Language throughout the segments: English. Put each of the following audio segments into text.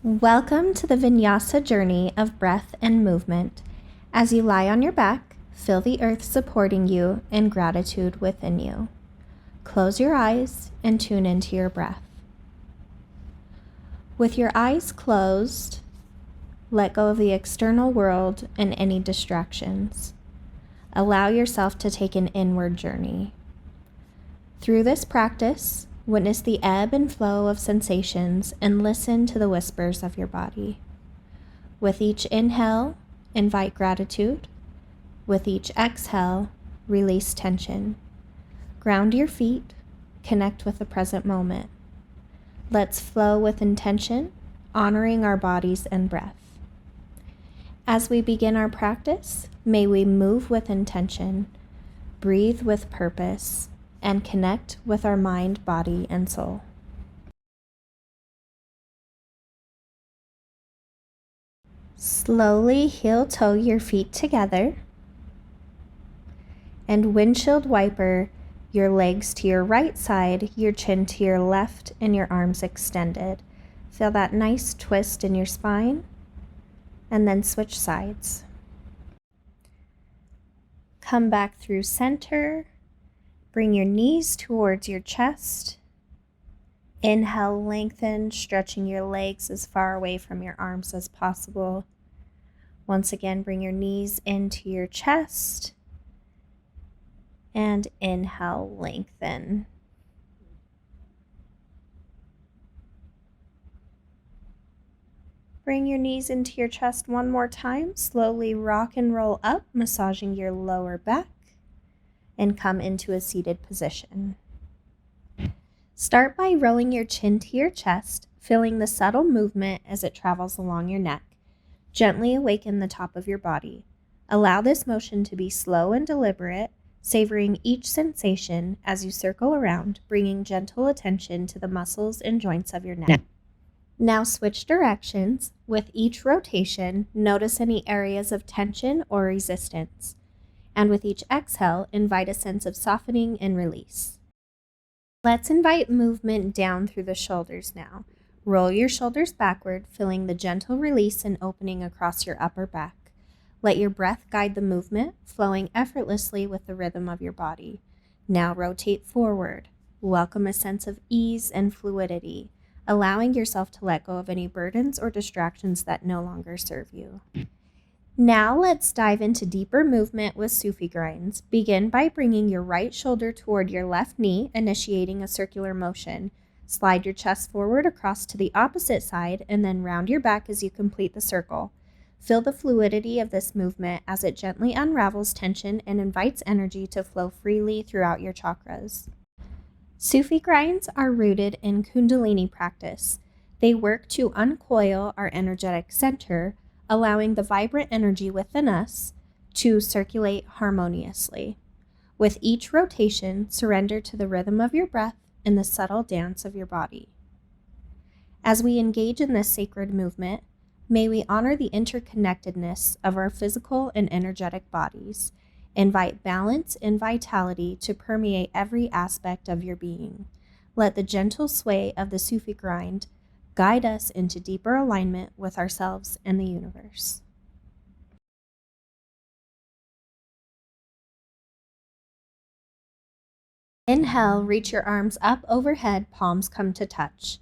Welcome to the Vinyasa journey of breath and movement. As you lie on your back, feel the earth supporting you and gratitude within you. Close your eyes and tune into your breath. With your eyes closed, let go of the external world and any distractions. Allow yourself to take an inward journey. Through this practice, witness the ebb and flow of sensations and listen to the whispers of your body. With each inhale, invite gratitude. With each exhale, release tension. Ground your feet, connect with the present moment. Let's flow with intention, honoring our bodies and breath. As we begin our practice, may we move with intention, breathe with purpose, and connect with our mind, body, and soul. Slowly heel-toe your feet together and windshield wiper your legs to your right side, your chin to your left, and your arms extended. Feel that nice twist in your spine, and then switch sides. Come back through center. Bring your knees towards your chest. Inhale, lengthen, stretching your legs as far away from your arms as possible. Once again, bring your knees into your chest. And inhale, lengthen. Bring your knees into your chest one more time. Slowly rock and roll up, massaging your lower back. And come into a seated position. Start by rolling your chin to your chest, feeling the subtle movement as it travels along your neck. Gently awaken the top of your body. Allow this motion to be slow and deliberate, savoring each sensation as you circle around, bringing gentle attention to the muscles and joints of your neck. Now switch directions. With each rotation, notice any areas of tension or resistance. And with each exhale, invite a sense of softening and release. Let's invite movement down through the shoulders now. Roll your shoulders backward, feeling the gentle release and opening across your upper back. Let your breath guide the movement, flowing effortlessly with the rhythm of your body. Now rotate forward. Welcome a sense of ease and fluidity, allowing yourself to let go of any burdens or distractions that no longer serve you. Now let's dive into deeper movement with Sufi grinds. Begin by bringing your right shoulder toward your left knee, initiating a circular motion. Slide your chest forward across to the opposite side and then round your back as you complete the circle. Feel the fluidity of this movement as it gently unravels tension and invites energy to flow freely throughout your chakras. Sufi grinds are rooted in Kundalini practice. They work to uncoil our energetic center, allowing the vibrant energy within us to circulate harmoniously. With each rotation, surrender to the rhythm of your breath and the subtle dance of your body. As we engage in this sacred movement, may we honor the interconnectedness of our physical and energetic bodies. Invite balance and vitality to permeate every aspect of your being. Let the gentle sway of the Sufi grind guide us into deeper alignment with ourselves and the universe. Inhale, reach your arms up overhead, palms come to touch.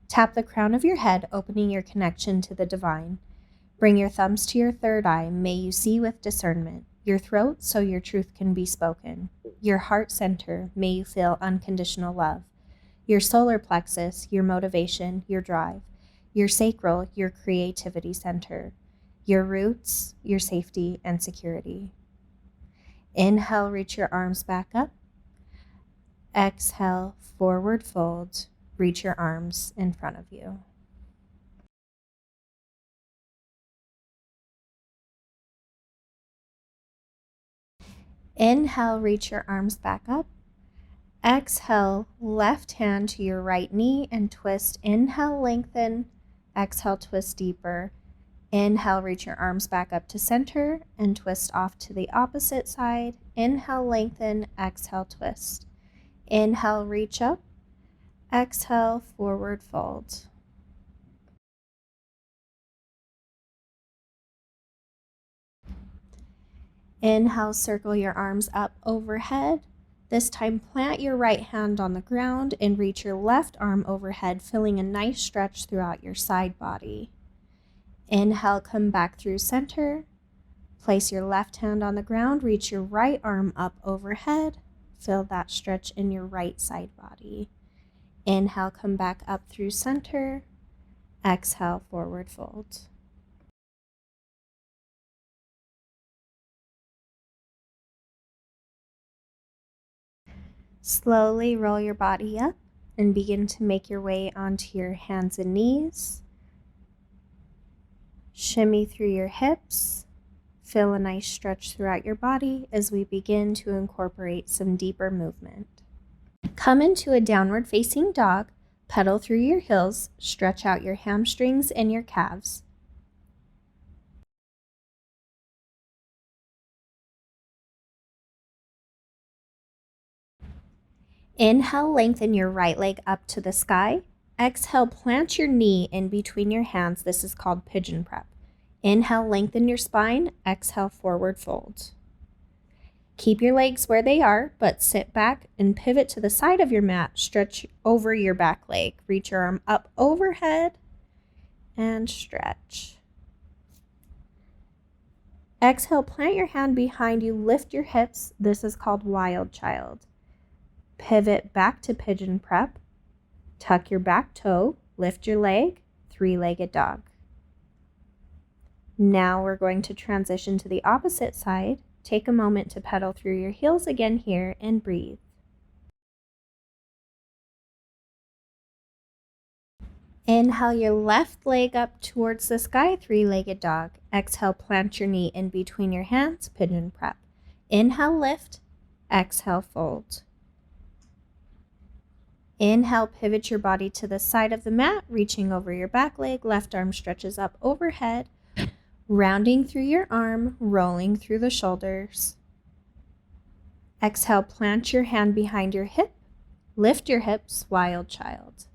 Tap the crown of your head, opening your connection to the divine. Bring your thumbs to your third eye. May you see with discernment. Your throat, so your truth can be spoken. Your heart center, may you feel unconditional love. Your solar plexus, your motivation, your drive. Your sacral, your creativity center. Your roots, your safety and security. Inhale, reach your arms back up. Exhale, forward fold. Reach your arms in front of you. Inhale, reach your arms back up. Exhale, left hand to your right knee and twist. Inhale, lengthen. Exhale, twist deeper. Inhale, reach your arms back up to center and twist off to the opposite side. Inhale, lengthen. Exhale, twist. Inhale, reach up. Exhale, forward fold. Inhale, circle your arms up overhead. This time, plant your right hand on the ground and reach your left arm overhead, feeling a nice stretch throughout your side body. Inhale, come back through center. Place your left hand on the ground, reach your right arm up overhead. Feel that stretch in your right side body. Inhale, come back up through center. Exhale, forward fold. Slowly roll your body up and begin to make your way onto your hands and knees. Shimmy through your hips. Feel a nice stretch throughout your body as we begin to incorporate some deeper movement. Come into a downward facing dog. Pedal through your heels. Stretch out your hamstrings and your calves. Inhale, lengthen your right leg up to the sky. Exhale, plant your knee in between your hands. This is called pigeon prep. Inhale, lengthen your spine. Exhale, forward fold. Keep your legs where they are, but sit back and pivot to the side of your mat. Stretch over your back leg. Reach your arm up overhead and stretch. Exhale, plant your hand behind you. Lift your hips. This is called wild child. Pivot back to pigeon prep. Tuck your back toe. Lift your leg. Three-legged dog. Now we're going to transition to the opposite side. Take a moment to pedal through your heels again here and breathe. Inhale your left leg up towards the sky, three-legged dog. Exhale, plant your knee in between your hands, pigeon prep. Inhale, lift. Exhale, fold. Inhale, pivot your body to the side of the mat, reaching over your back leg. Left arm stretches up overhead. Rounding through your arm, rolling through the shoulders. Exhale, plant your hand behind your hip. Lift your hips, wild child.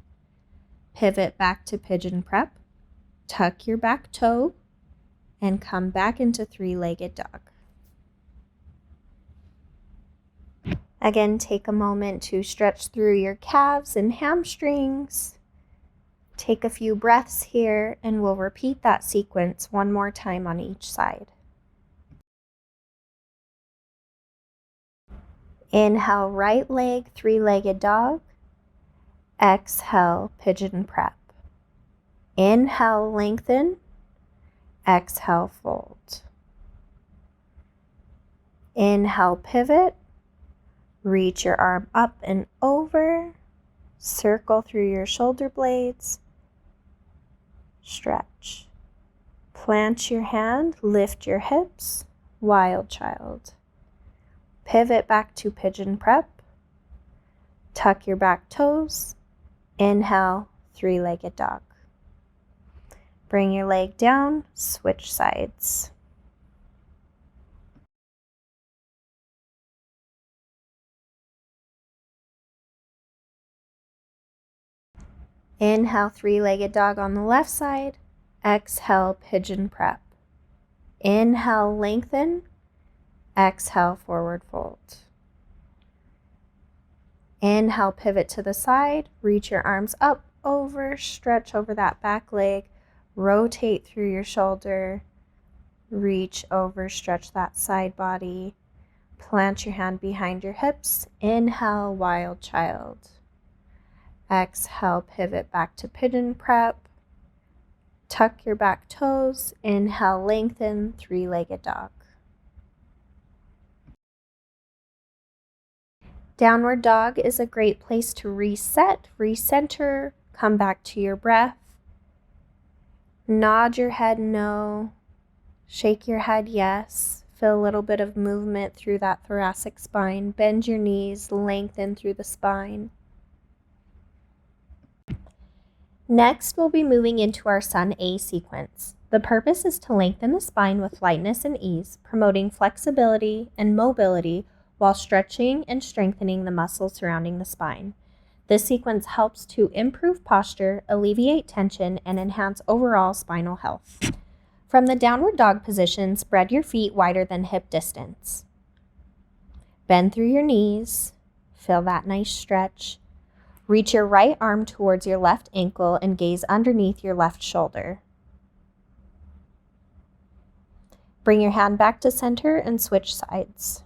Pivot back to pigeon prep. Tuck your back toe and come back into three-legged dog. Again, take a moment to stretch through your calves and hamstrings. Take a few breaths here, and we'll repeat that sequence one more time on each side. Inhale, right leg, three-legged dog. Exhale, pigeon prep. Inhale, lengthen. Exhale, fold. Inhale, pivot. Reach your arm up and over. Circle through your shoulder blades. Stretch. Plant your hand, lift your hips, wild child. Pivot back to pigeon prep. Tuck your back toes. Inhale, three-legged dog. Bring your leg down, switch sides. Inhale, three-legged dog on the left side. Exhale, pigeon prep. Inhale, lengthen. Exhale, forward fold. Inhale, pivot to the side. Reach your arms up, over, stretch over that back leg. Rotate through your shoulder. Reach over, stretch that side body. Plant your hand behind your hips. Inhale, wild child. Exhale, pivot back to pigeon prep. Tuck your back toes. Inhale, lengthen, three-legged dog. Downward dog is a great place to reset, recenter, come back to your breath. Nod your head no. Shake your head yes. Feel a little bit of movement through that thoracic spine. Bend your knees, lengthen through the spine. Next, we'll be moving into our Sun A sequence. The purpose is to lengthen the spine with lightness and ease, promoting flexibility and mobility while stretching and strengthening the muscles surrounding the spine. This sequence helps to improve posture, alleviate tension, and enhance overall spinal health. From the downward dog position, spread your feet wider than hip distance. Bend through your knees. Feel that nice stretch. Reach your right arm towards your left ankle and gaze underneath your left shoulder. Bring your hand back to center and switch sides.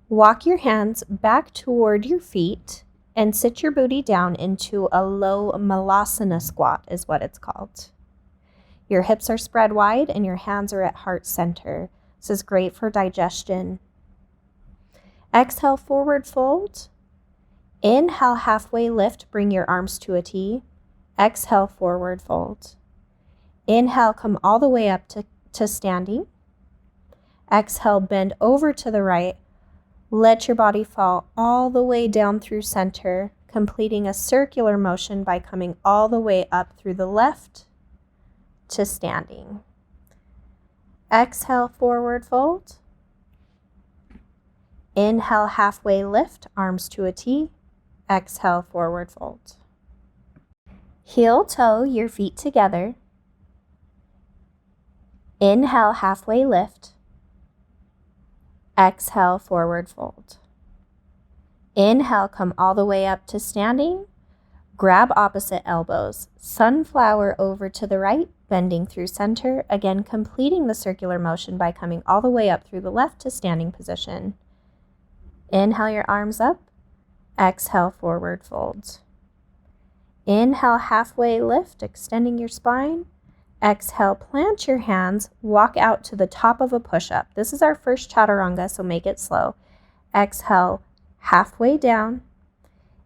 Walk your hands back toward your feet and sit your booty down into a low malasana squat is what it's called. Your hips are spread wide and your hands are at heart center. This is great for digestion. Exhale, forward fold. Inhale, halfway lift, bring your arms to a T. Exhale, forward fold. Inhale, come all the way up to standing. Exhale, bend over to the right. Let your body fall all the way down through center, completing a circular motion by coming all the way up through the left to standing. Exhale, forward fold. Inhale, halfway lift, arms to a T. Exhale, forward fold. Heel toe your feet together. Inhale, halfway lift. Exhale, forward fold. Inhale, come all the way up to standing. Grab opposite elbows. Sunflower over to the right, bending through center. Again, completing the circular motion by coming all the way up through the left to standing position. Inhale your arms up. Exhale, forward fold. Inhale, halfway lift, extending your spine. Exhale, plant your hands, walk out to the top of a push-up. This is our first chaturanga, so make it slow. Exhale, halfway down.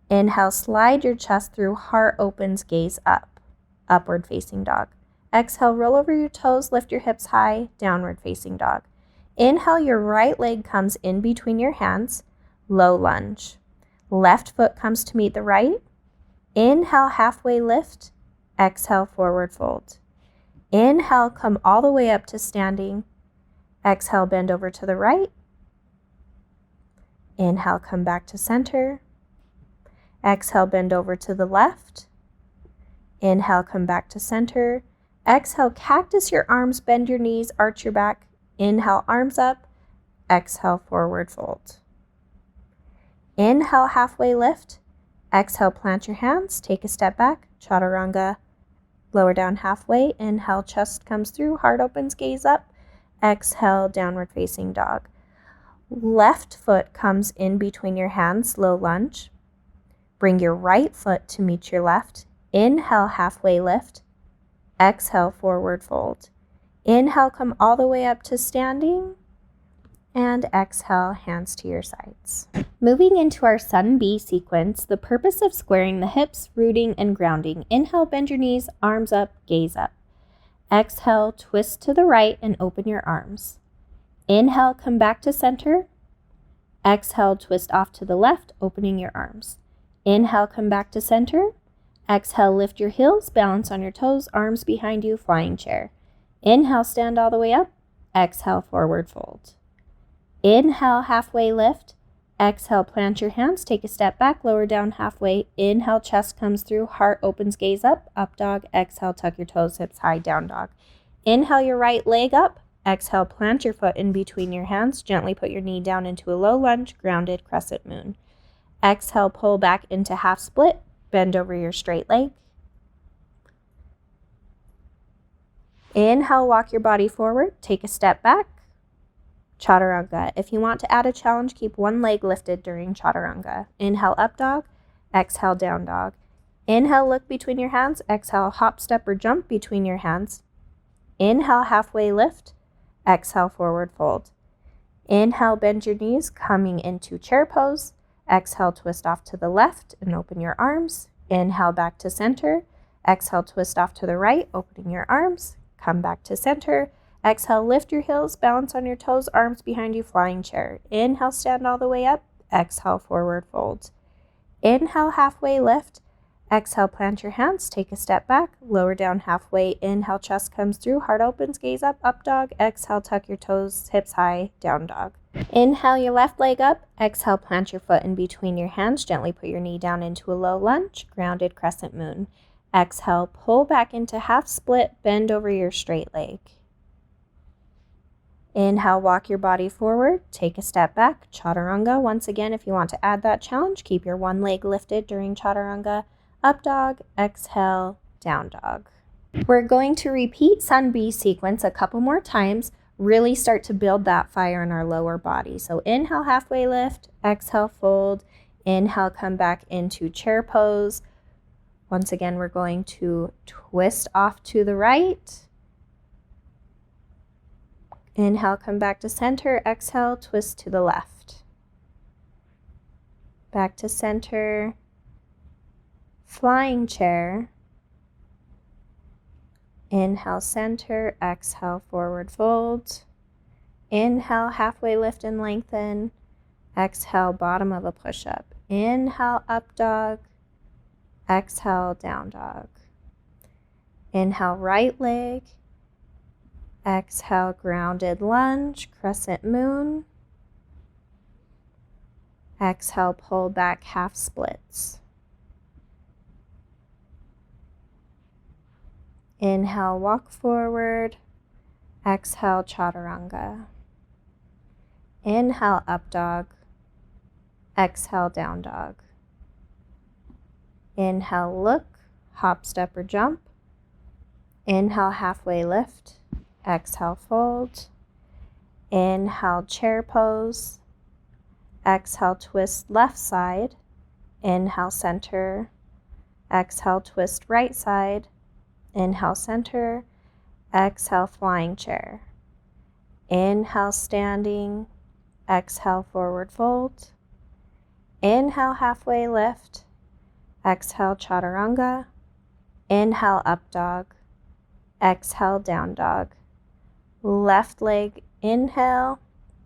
Inhale, slide your chest through, heart opens, gaze up, upward facing dog. Exhale, roll over your toes, lift your hips high, downward facing dog. Inhale, your right leg comes in between your hands, low lunge. Left foot comes to meet the right. Inhale, halfway lift. Exhale, forward fold. Inhale, come all the way up to standing. Exhale, bend over to the right. Inhale, come back to center. Exhale, bend over to the left. Inhale, come back to center. Exhale, cactus your arms, bend your knees, arch your back. Inhale, arms up. Exhale, forward fold. Inhale, halfway lift. Exhale, plant your hands, take a step back, chaturanga. Lower down halfway. Inhale, chest comes through, heart opens, gaze up. Exhale, downward facing dog. Left foot comes in between your hands, low lunge. Bring your right foot to meet your left. Inhale, halfway lift. Exhale, forward fold. Inhale, come all the way up to standing. And exhale, hands to your sides. Moving into our Sun B sequence, the purpose of squaring the hips, rooting, and grounding. Inhale, bend your knees, arms up, gaze up. Exhale, twist to the right and open your arms. Inhale, come back to center. Exhale, twist off to the left, opening your arms. Inhale, come back to center. Exhale, lift your heels, balance on your toes, arms behind you, flying chair. Inhale, stand all the way up. Exhale, forward fold. Inhale, halfway lift. Exhale, plant your hands, take a step back, lower down halfway. Inhale, chest comes through, heart opens, gaze up, up dog. Exhale, tuck your toes, hips high, down dog. Inhale your right leg up. Exhale, plant your foot in between your hands. Gently put your knee down into a low lunge, grounded crescent moon. Exhale, pull back into half split, bend over your straight leg. Inhale, walk your body forward, take a step back. Chaturanga. If you want to add a challenge, keep one leg lifted during chaturanga. Inhale, up dog. Exhale, down dog. Inhale, look between your hands. Exhale, hop, step, or jump between your hands. Inhale, halfway lift. Exhale, forward fold. Inhale, bend your knees, coming into chair pose. Exhale, twist off to the left and open your arms. Inhale, back to center. Exhale, twist off to the right, opening your arms. Come back to center. Exhale, lift your heels, balance on your toes, arms behind you, flying chair. Inhale, stand all the way up. Exhale, forward fold. Inhale, halfway lift. Exhale, plant your hands, take a step back, lower down halfway. Inhale, chest comes through, heart opens, gaze up dog. Exhale, tuck your toes, hips high, down dog. Inhale your left leg up. Exhale, plant your foot in between your hands. Gently put your knee down into a low lunge, grounded crescent moon. Exhale, pull back into half split, bend over your straight leg. Inhale, walk your body forward, take a step back, chaturanga. Once again, if you want to add that challenge, keep your one leg lifted during chaturanga. Up dog, exhale, down dog. We're going to repeat Sun B sequence a couple more times, really start to build that fire in our lower body. So inhale, halfway lift, exhale, fold, inhale, come back into chair pose. Once again, we're going to twist off to the right. Inhale, come back to center, exhale, twist to the left. Back to center, flying chair. Inhale, center, exhale, forward fold. Inhale, halfway lift and lengthen. Exhale, bottom of a push-up. Inhale, up dog. Exhale, down dog. Inhale, right leg. Exhale, grounded lunge, crescent moon. Exhale, pull back, half splits. Inhale, walk forward. Exhale, chaturanga. Inhale, up dog. Exhale, down dog. Inhale, look, hop, step, or jump. Inhale, halfway lift. Exhale, fold. Inhale, chair pose. Exhale, twist left side. Inhale, center. Exhale, twist right side. Inhale, center. Exhale, flying chair. Inhale, standing. Exhale, forward fold. Inhale, halfway lift. Exhale, chaturanga. Inhale, up dog. Exhale, down dog. Left leg, inhale.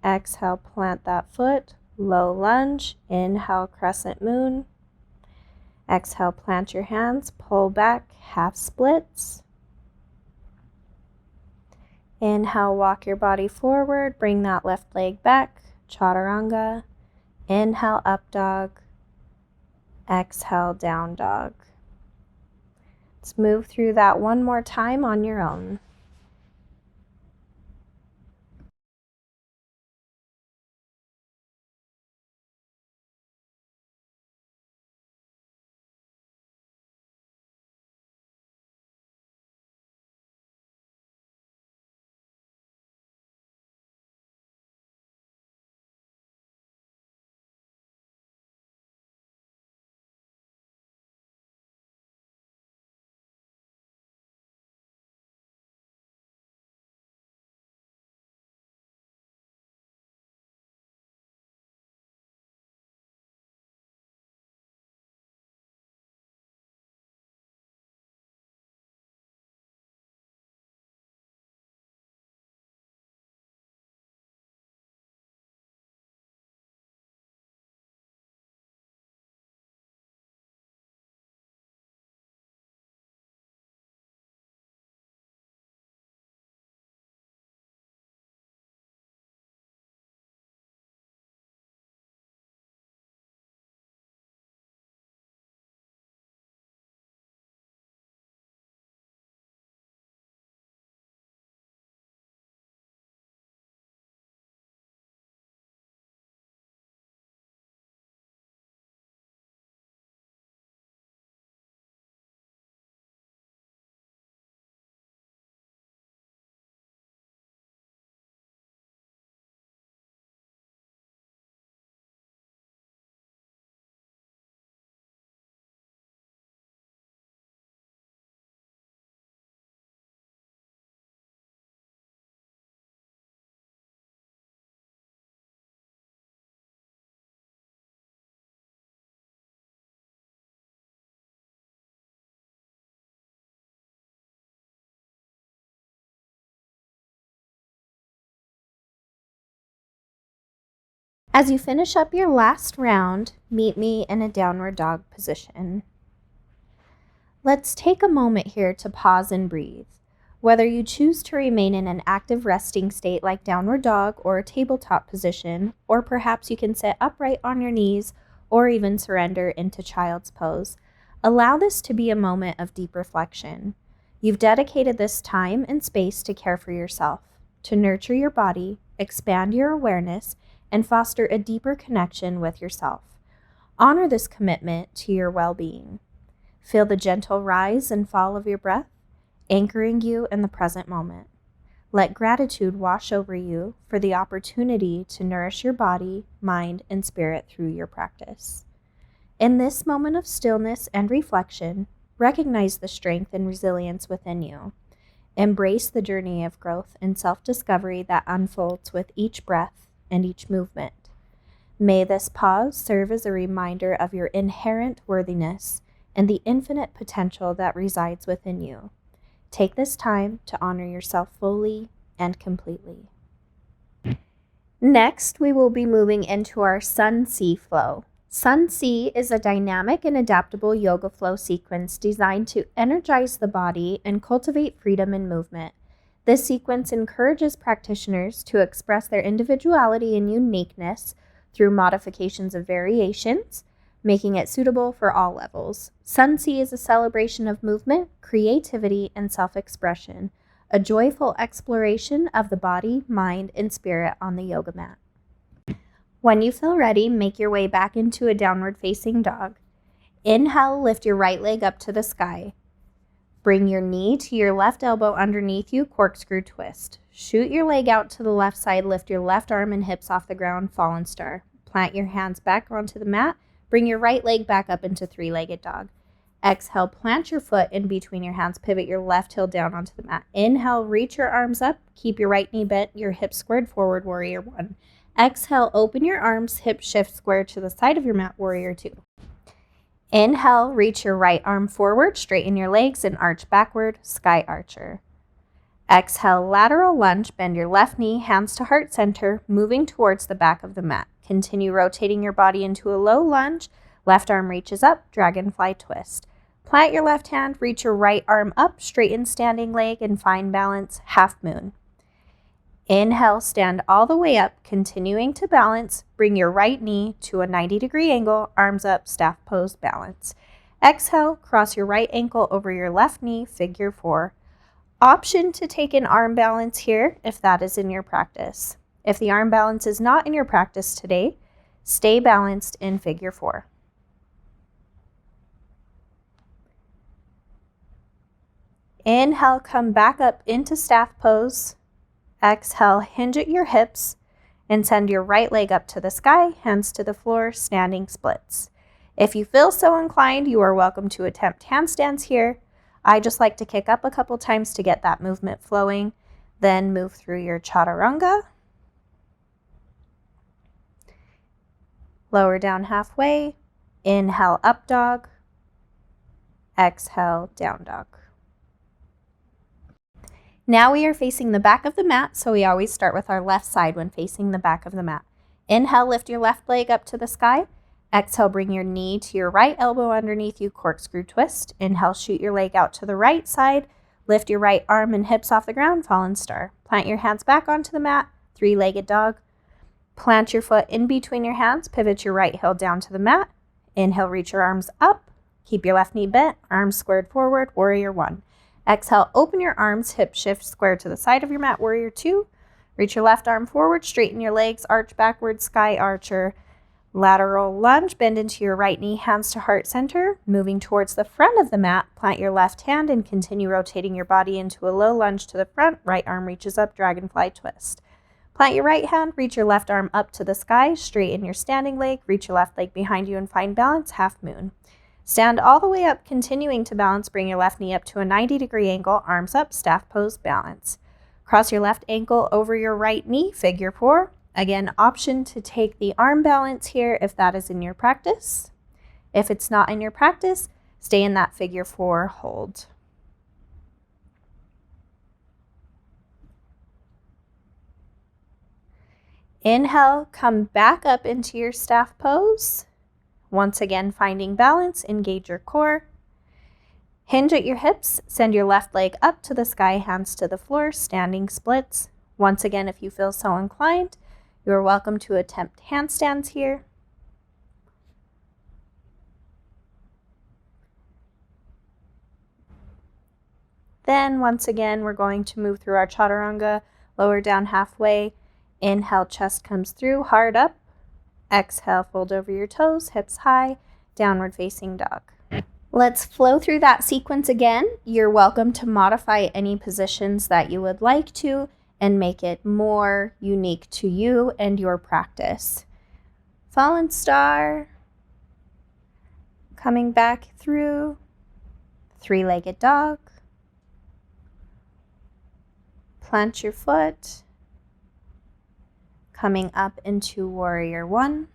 Exhale, plant that foot. Low lunge. Inhale, crescent moon. Exhale, plant your hands. Pull back, half splits. Inhale, walk your body forward. Bring that left leg back. Chaturanga. Inhale, up dog. Exhale, down dog. Let's move through that one more time on your own. As you finish up your last round, meet me in a downward dog position. Let's take a moment here to pause and breathe. Whether you choose to remain in an active resting state like downward dog or a tabletop position, or perhaps you can sit upright on your knees or even surrender into child's pose, Allow this to be a moment of deep reflection. You've dedicated this time and space to care for yourself, to nurture your body, expand your awareness, and foster a deeper connection with yourself. Honor this commitment to your well-being. Feel the gentle rise and fall of your breath, anchoring you in the present moment. Let gratitude wash over you for the opportunity to nourish your body, mind, and spirit through your practice. In this moment of stillness and reflection, recognize the strength and resilience within you. Embrace the journey of growth and self-discovery that unfolds with each breath and each movement. May this pause serve as a reminder of your inherent worthiness and the infinite potential that resides within you. Take this time to honor yourself fully and completely. Next, we will be moving into our Sun-Sea flow. Sun-Sea is a dynamic and adaptable yoga flow sequence designed to energize the body and cultivate freedom in movement. This sequence encourages practitioners to express their individuality and uniqueness through modifications of variations, making it suitable for all levels. Sun-Sea is a celebration of movement, creativity, and self-expression, a joyful exploration of the body, mind, and spirit on the yoga mat. When you feel ready, make your way back into a downward facing dog. Inhale, lift your right leg up to the sky. Bring your knee to your left elbow underneath you, corkscrew twist. Shoot your leg out to the left side, lift your left arm and hips off the ground, fallen star. Plant your hands back onto the mat. Bring your right leg back up into three-legged dog. Exhale, plant your foot in between your hands, pivot your left heel down onto the mat. Inhale, reach your arms up, keep your right knee bent, your hips squared forward, warrior one. Exhale, open your arms, hip shift square to the side of your mat, warrior two. Inhale, reach your right arm forward, straighten your legs, and arch backward, sky archer. Exhale, lateral lunge, bend your left knee, hands to heart center, moving towards the back of the mat. Continue rotating your body into a low lunge, left arm reaches up, dragonfly twist. Plant your left hand, reach your right arm up, straighten standing leg, and find balance, half moon. Inhale, stand all the way up, continuing to balance. Bring your right knee to a 90-degree angle, arms up, staff pose, balance. Exhale, cross your right ankle over your left knee, figure four. Option to take an arm balance here if that is in your practice. If the arm balance is not in your practice today, stay balanced in figure four. Inhale, come back up into staff pose. Exhale, hinge at your hips and send your right leg up to the sky, hands to the floor, standing splits. If you feel so inclined, you are welcome to attempt handstands here. I just like to kick up a couple times to get that movement flowing, then move through your chaturanga. Lower down halfway, inhale, up dog, exhale, down dog. Now we are facing the back of the mat, so we always start with our left side when facing the back of the mat. Inhale, lift your left leg up to the sky. Exhale, bring your knee to your right elbow underneath you, corkscrew twist. Inhale, shoot your leg out to the right side. Lift your right arm and hips off the ground, fallen star. Plant your hands back onto the mat, three-legged dog. Plant your foot in between your hands, pivot your right heel down to the mat. Inhale, reach your arms up. Keep your left knee bent, arms squared forward, warrior one. Exhale, open your arms, hip shift square to the side of your mat, warrior two. Reach your left arm forward, straighten your legs, arch backward, sky archer. Lateral lunge, bend into your right knee, hands to heart center. Moving towards the front of the mat, plant your left hand and continue rotating your body into a low lunge to the front. Right arm reaches up, dragonfly twist. Plant your right hand, reach your left arm up to the sky, straighten your standing leg, reach your left leg behind you and find balance, half moon. Stand all the way up, continuing to balance. Bring your left knee up to a 90-degree angle, arms up, staff pose, balance. Cross your left ankle over your right knee, figure four. Again, option to take the arm balance here if that is in your practice. If it's not in your practice, stay in that figure four hold. Inhale, come back up into your staff pose. Once again, finding balance, engage your core. Hinge at your hips, send your left leg up to the sky, hands to the floor, standing splits. Once again, if you feel so inclined, you are welcome to attempt handstands here. Then once again, we're going to move through our chaturanga, lower down halfway. Inhale, chest comes through, hard up. Exhale, fold over your toes, hips high, downward facing dog. Let's flow through that sequence again. You're welcome to modify any positions that you would like to and make it more unique to you and your practice. Fallen star, coming back through, three-legged dog, plant your foot, coming up into warrior one,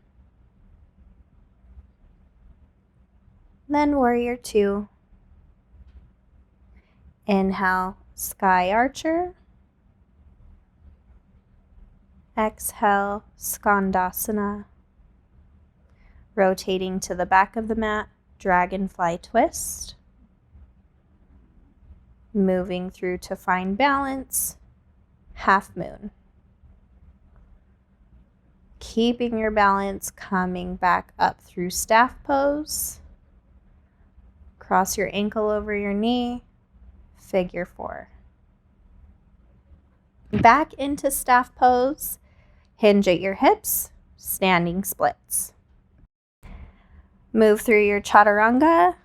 then warrior two. Inhale, sky archer. Exhale, skandasana. Rotating to the back of the mat, dragonfly twist. Moving through to find balance, half moon. Keeping your balance, coming back up through staff pose. Cross your ankle over your knee, figure four. Back into staff pose, hinge at your hips, standing splits. Move through your chaturanga.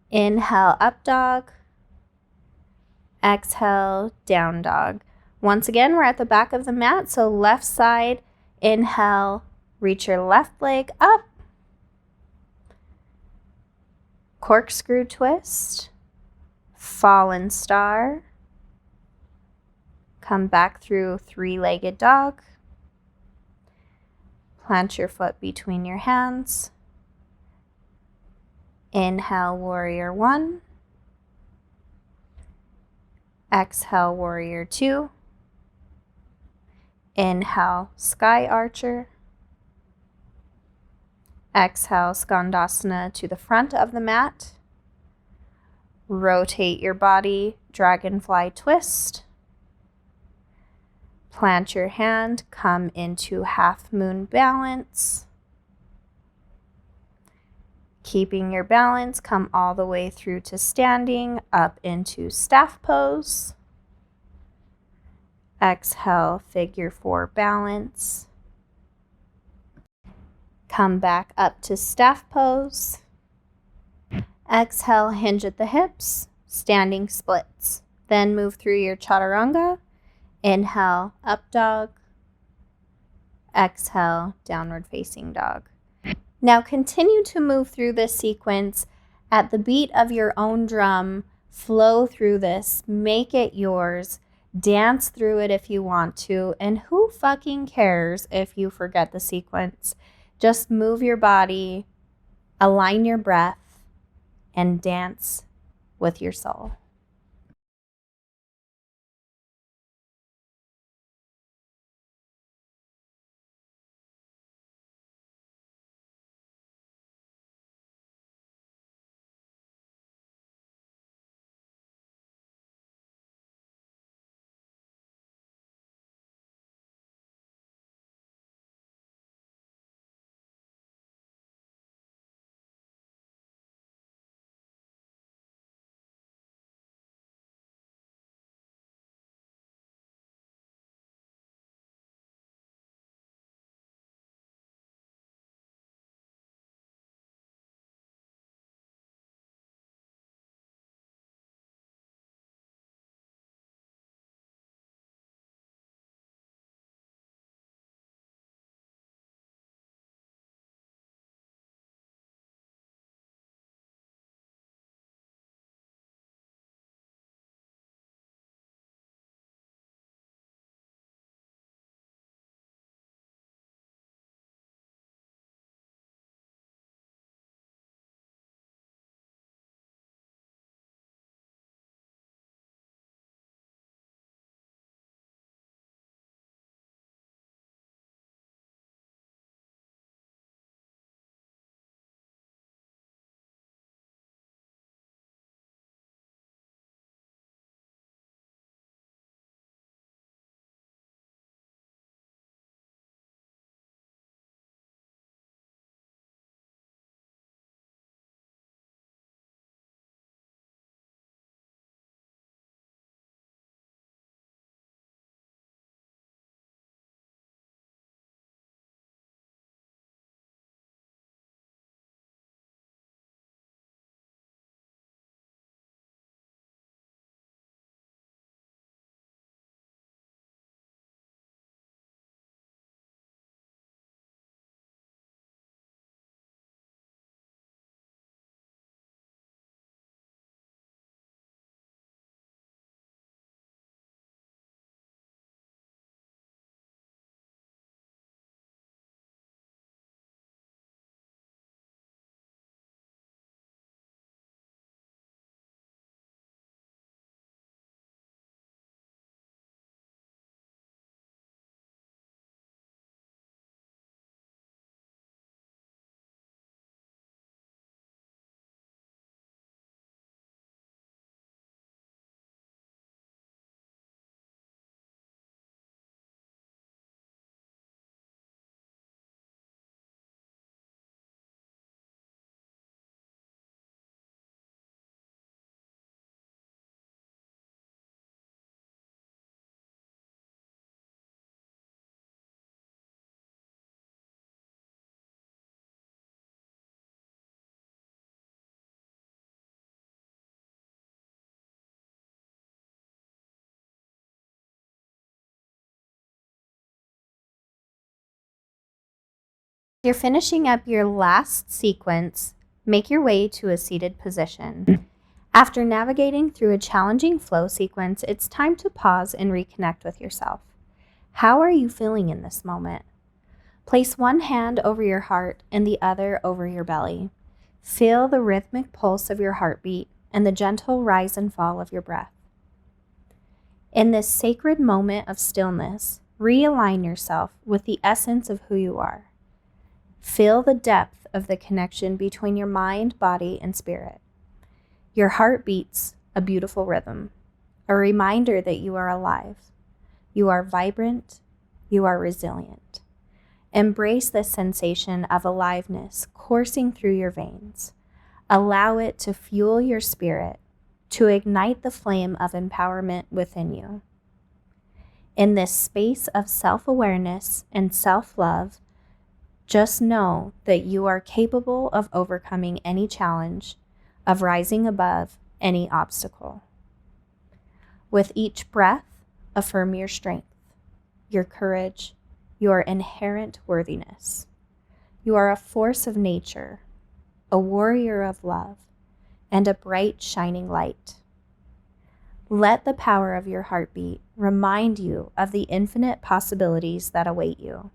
Inhale, up dog. Exhale, down dog. Once again, we're at the back of the mat, so left side. Inhale, reach your left leg up. Corkscrew twist. Fallen star. Come back through three-legged dog. Plant your foot between your hands. Inhale, warrior one. Exhale, warrior two. Inhale, sky archer. Exhale, skandasana to the front of the mat. Rotate your body, dragonfly twist. Plant your hand, come into half moon balance. Keeping your balance, come all the way through to standing, up into staff pose. Exhale, figure four balance. Come back up to staff pose. Exhale, hinge at the hips, standing splits. Then move through your chaturanga. Inhale, up dog. Exhale, downward facing dog. Now continue to move through this sequence at the beat of your own drum. Flow through this, make it yours, dance through it if you want to, and who fucking cares if you forget the sequence? Just move your body, align your breath, and dance with your soul. You're finishing up your last sequence. Make your way to a seated position. After navigating through a challenging flow sequence, it's time to pause and reconnect with yourself. How are you feeling in this moment? Place one hand over your heart and the other over your belly. Feel the rhythmic pulse of your heartbeat and the gentle rise and fall of your breath. In this sacred moment of stillness, realign yourself with the essence of who you are. Feel the depth of the connection between your mind, body, and spirit. Your heart beats a beautiful rhythm, a reminder that you are alive. You are vibrant. You are resilient. Embrace this sensation of aliveness coursing through your veins. Allow it to fuel your spirit, to ignite the flame of empowerment within you. In this space of self-awareness and self-love, just know that you are capable of overcoming any challenge, of rising above any obstacle. With each breath, affirm your strength, your courage, your inherent worthiness. You are a force of nature, a warrior of love, and a bright, shining light. Let the power of your heartbeat remind you of the infinite possibilities that await you.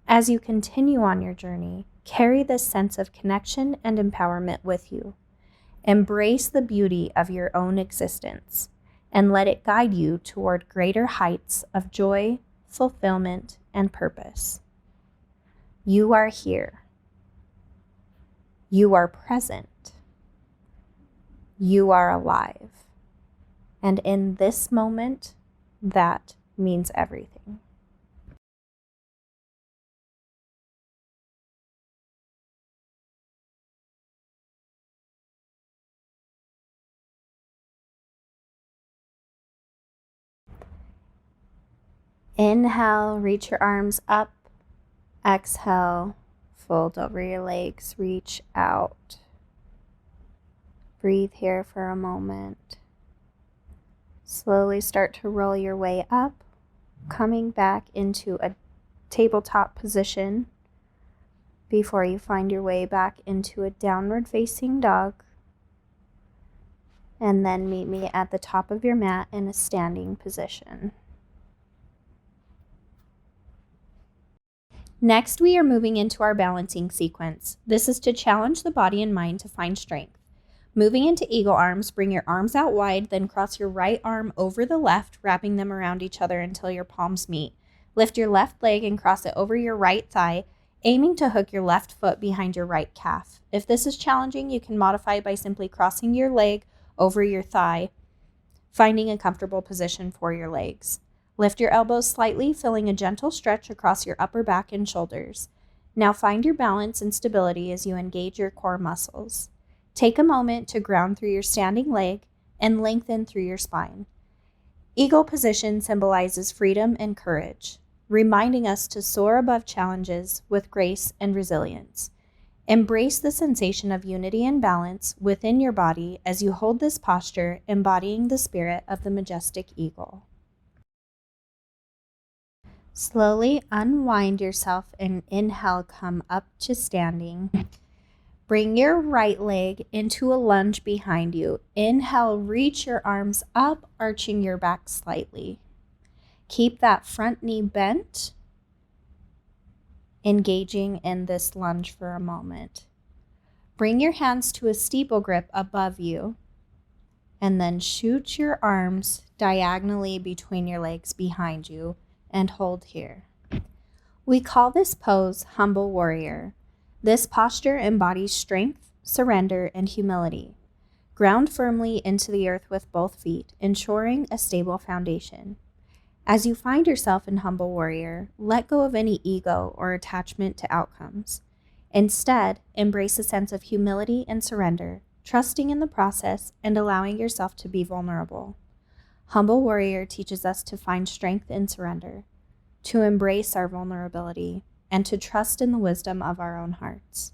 As you continue on your journey, carry this sense of connection and empowerment with you. Embrace the beauty of your own existence and let it guide you toward greater heights of joy, fulfillment, and purpose. You are here. You are present. You are alive. And in this moment, that means everything. Inhale, reach your arms up. Exhale, fold over your legs, reach out. Breathe here for a moment. Slowly start to roll your way up, coming back into a tabletop position before you find your way back into a downward facing dog. And then meet me at the top of your mat in a standing position. Next, we are moving into our balancing sequence. This is to challenge the body and mind to find strength. Moving into eagle arms, bring your arms out wide, then cross your right arm over the left, wrapping them around each other until your palms meet. Lift your left leg and cross it over your right thigh, aiming to hook your left foot behind your right calf. If this is challenging, you can modify by simply crossing your leg over your thigh, finding a comfortable position for your legs. Lift your elbows slightly, feeling a gentle stretch across your upper back and shoulders. Now find your balance and stability as you engage your core muscles. Take a moment to ground through your standing leg and lengthen through your spine. Eagle position symbolizes freedom and courage, reminding us to soar above challenges with grace and resilience. Embrace the sensation of unity and balance within your body as you hold this posture, embodying the spirit of the majestic eagle. Slowly unwind yourself and inhale, come up to standing. Bring your right leg into a lunge behind you. Inhale, reach your arms up, arching your back slightly. Keep that front knee bent, engaging in this lunge for a moment. Bring your hands to a steeple grip above you, and then shoot your arms diagonally between your legs behind you and hold here. We call this pose humble warrior. This posture embodies strength, surrender, and humility. Ground firmly into the earth with both feet, ensuring a stable foundation. As you find yourself in humble warrior, let go of any ego or attachment to outcomes. Instead, embrace a sense of humility and surrender, trusting in the process and allowing yourself to be vulnerable. Humble warrior teaches us to find strength in surrender, to embrace our vulnerability, and to trust in the wisdom of our own hearts.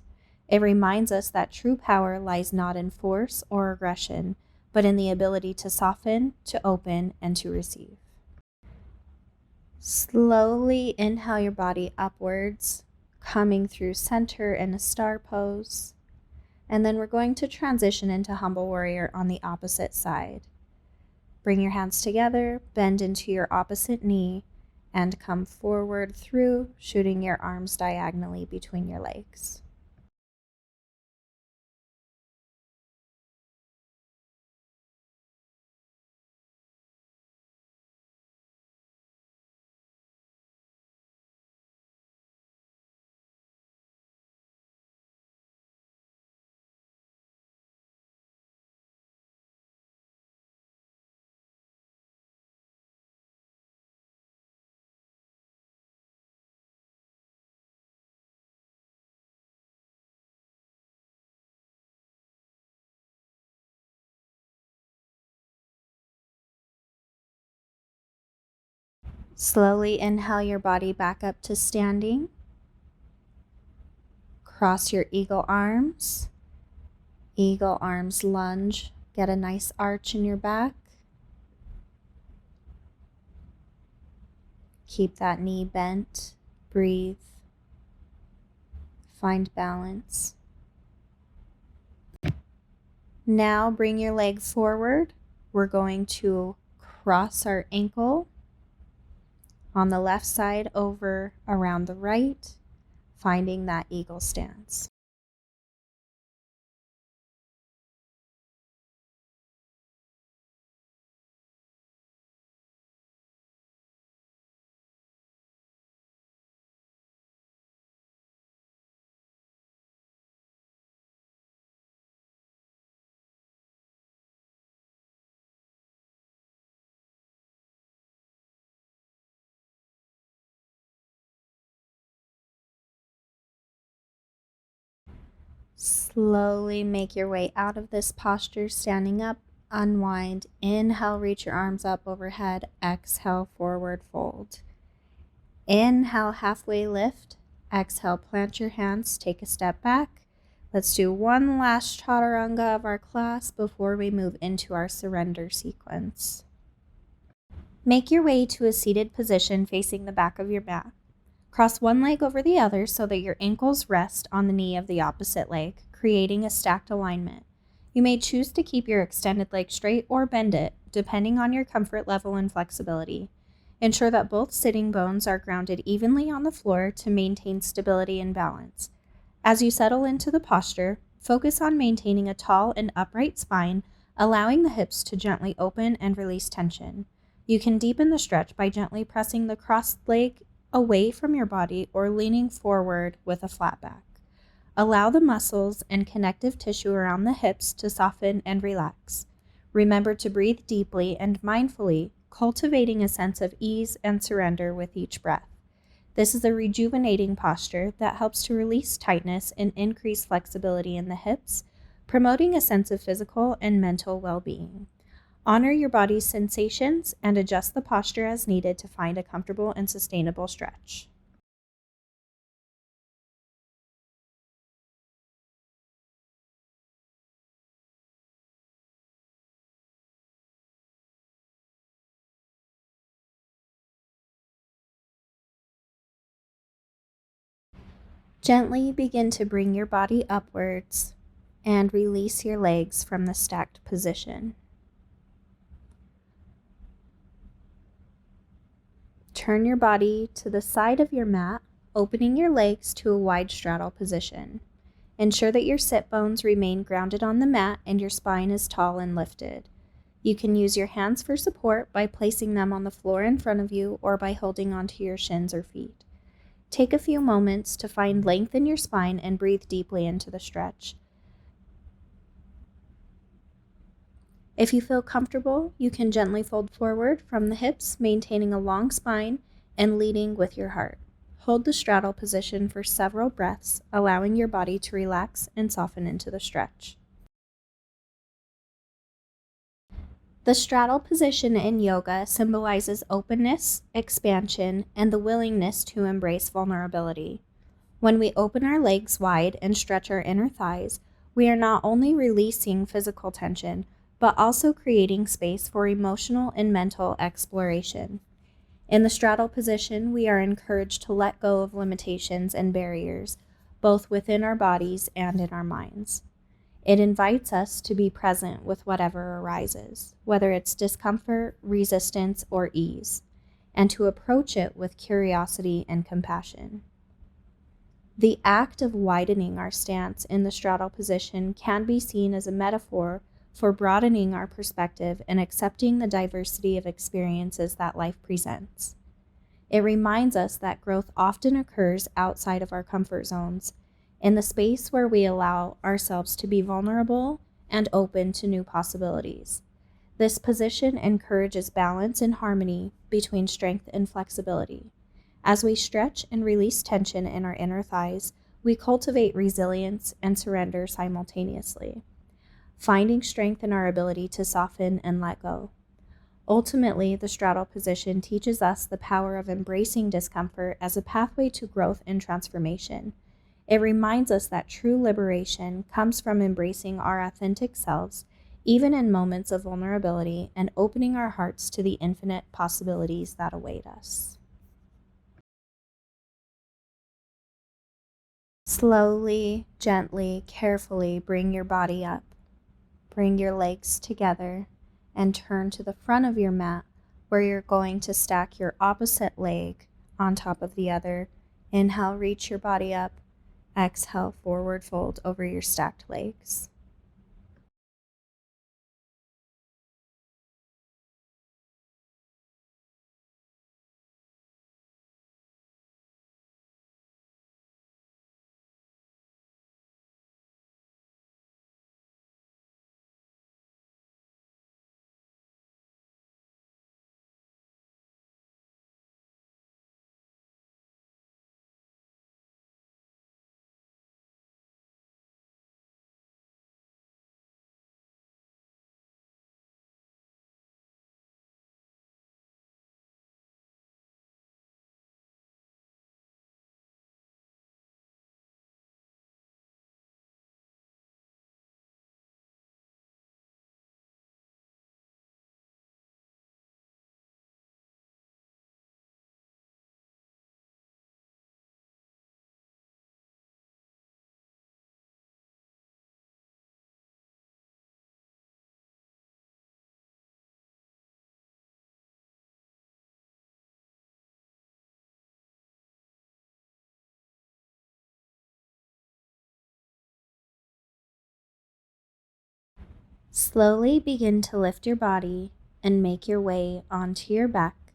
It reminds us that true power lies not in force or aggression, but in the ability to soften, to open, and to receive. Slowly inhale your body upwards, coming through center in a star pose. And then we're going to transition into humble warrior on the opposite side. Bring your hands together, bend into your opposite knee, and come forward through, shooting your arms diagonally between your legs. Slowly inhale your body back up to standing. Cross your eagle arms. Eagle arms lunge. Get a nice arch in your back. Keep that knee bent. Breathe. Find balance. Now bring your leg forward. We're going to cross our ankle on the left side over around the right, finding that eagle stance. Slowly make your way out of this posture, standing up, unwind. Inhale, reach your arms up overhead. Exhale, forward fold. Inhale, halfway lift. Exhale, plant your hands, take a step back. Let's do one last chaturanga of our class before we move into our surrender sequence. Make your way to a seated position facing the back of your mat. Cross one leg over the other so that your ankles rest on the knee of the opposite leg, creating a stacked alignment. You may choose to keep your extended leg straight or bend it, depending on your comfort level and flexibility. Ensure that both sitting bones are grounded evenly on the floor to maintain stability and balance. As you settle into the posture, focus on maintaining a tall and upright spine, allowing the hips to gently open and release tension. You can deepen the stretch by gently pressing the crossed leg away from your body or leaning forward with a flat back. Allow the muscles and connective tissue around the hips to soften and relax. Remember to breathe deeply and mindfully, cultivating a sense of ease and surrender with each breath. This is a rejuvenating posture that helps to release tightness and increase flexibility in the hips, promoting a sense of physical and mental well-being. Honor your body's sensations and adjust the posture as needed to find a comfortable and sustainable stretch. Gently begin to bring your body upwards and release your legs from the stacked position. Turn your body to the side of your mat, opening your legs to a wide straddle position. Ensure that your sit bones remain grounded on the mat and your spine is tall and lifted. You can use your hands for support by placing them on the floor in front of you or by holding onto your shins or feet. Take a few moments to find length in your spine and breathe deeply into the stretch. If you feel comfortable, you can gently fold forward from the hips, maintaining a long spine and leading with your heart. Hold the straddle position for several breaths, allowing your body to relax and soften into the stretch. The straddle position in yoga symbolizes openness, expansion, and the willingness to embrace vulnerability. When we open our legs wide and stretch our inner thighs, we are not only releasing physical tension, but also creating space for emotional and mental exploration. In the straddle position, we are encouraged to let go of limitations and barriers, both within our bodies and in our minds. It invites us to be present with whatever arises, whether it's discomfort, resistance, or ease, and to approach it with curiosity and compassion. The act of widening our stance in the straddle position can be seen as a metaphor for broadening our perspective and accepting the diversity of experiences that life presents. It reminds us that growth often occurs outside of our comfort zones, in the space where we allow ourselves to be vulnerable and open to new possibilities. This position encourages balance and harmony between strength and flexibility. As we stretch and release tension in our inner thighs, we cultivate resilience and surrender simultaneously, finding strength in our ability to soften and let go. Ultimately, the straddle position teaches us the power of embracing discomfort as a pathway to growth and transformation. It reminds us that true liberation comes from embracing our authentic selves, even in moments of vulnerability, and opening our hearts to the infinite possibilities that await us. Slowly, gently, carefully bring your body up. Bring your legs together and turn to the front of your mat, where you're going to stack your opposite leg on top of the other. Inhale, reach your body up. Exhale, forward fold over your stacked legs. Slowly begin to lift your body and make your way onto your back,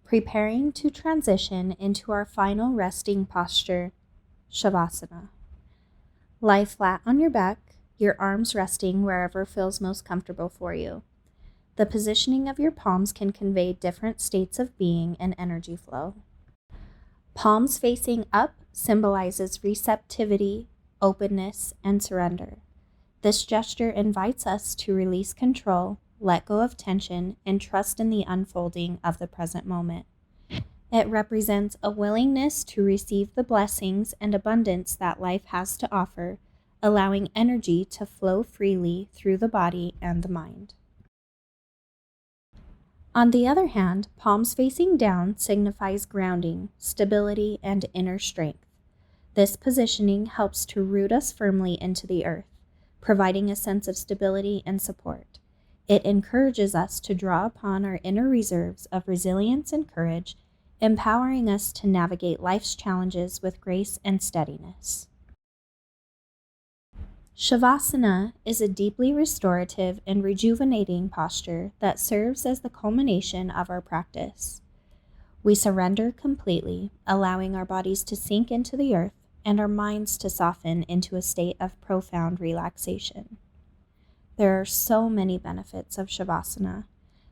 preparing to transition into our final resting posture, Shavasana. Lie flat on your back, your arms resting wherever feels most comfortable for you. The positioning of your palms can convey different states of being and energy flow. Palms facing up symbolizes receptivity, openness, and surrender. This gesture invites us to release control, let go of tension, and trust in the unfolding of the present moment. It represents a willingness to receive the blessings and abundance that life has to offer, allowing energy to flow freely through the body and the mind. On the other hand, palms facing down signifies grounding, stability, and inner strength. This positioning helps to root us firmly into the earth, providing a sense of stability and support. It encourages us to draw upon our inner reserves of resilience and courage, empowering us to navigate life's challenges with grace and steadiness. Shavasana is a deeply restorative and rejuvenating posture that serves as the culmination of our practice. We surrender completely, allowing our bodies to sink into the earth and our minds to soften into a state of profound relaxation. There are so many benefits of Shavasana.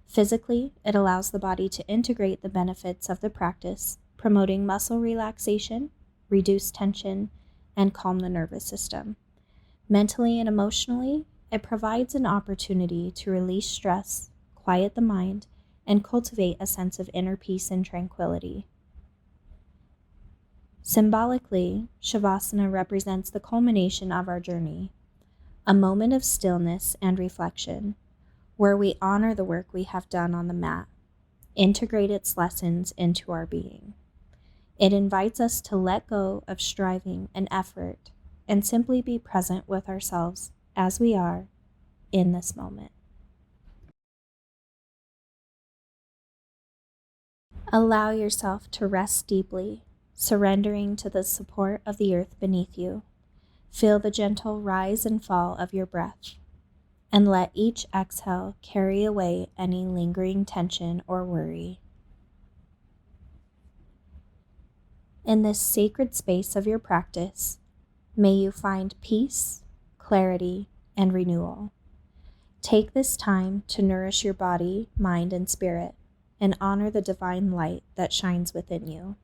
Physically, it allows the body to integrate the benefits of the practice, promoting muscle relaxation, reduce tension, and calm the nervous system. Mentally and emotionally, it provides an opportunity to release stress, quiet the mind, and cultivate a sense of inner peace and tranquility. Symbolically, Shavasana represents the culmination of our journey, a moment of stillness and reflection, where we honor the work we have done on the mat. integrate its lessons into our being. It invites us to let go of striving and effort and simply be present with ourselves as we are in this moment. Allow yourself to rest deeply, surrendering to the support of the earth beneath you. Feel the gentle rise and fall of your breath, and let each exhale carry away any lingering tension or worry. In this sacred space of your practice, may you find peace, clarity, and renewal. Take this time to nourish your body, mind, and spirit, and honor the divine light that shines within you.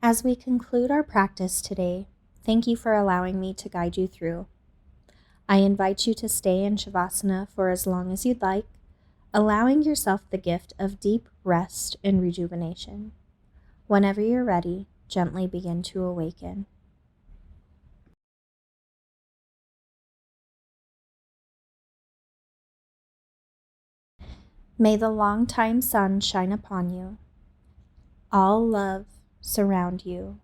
As we conclude our practice today, thank you for allowing me to guide you through. I invite you to stay in Shavasana for as long as you'd like, allowing yourself the gift of deep rest and rejuvenation. Whenever you're ready, gently begin to awaken. May the long-time sun shine upon you, all love surround you,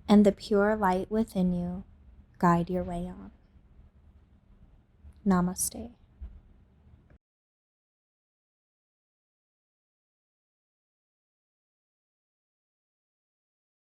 and the pure light within you guide your way on. Namaste.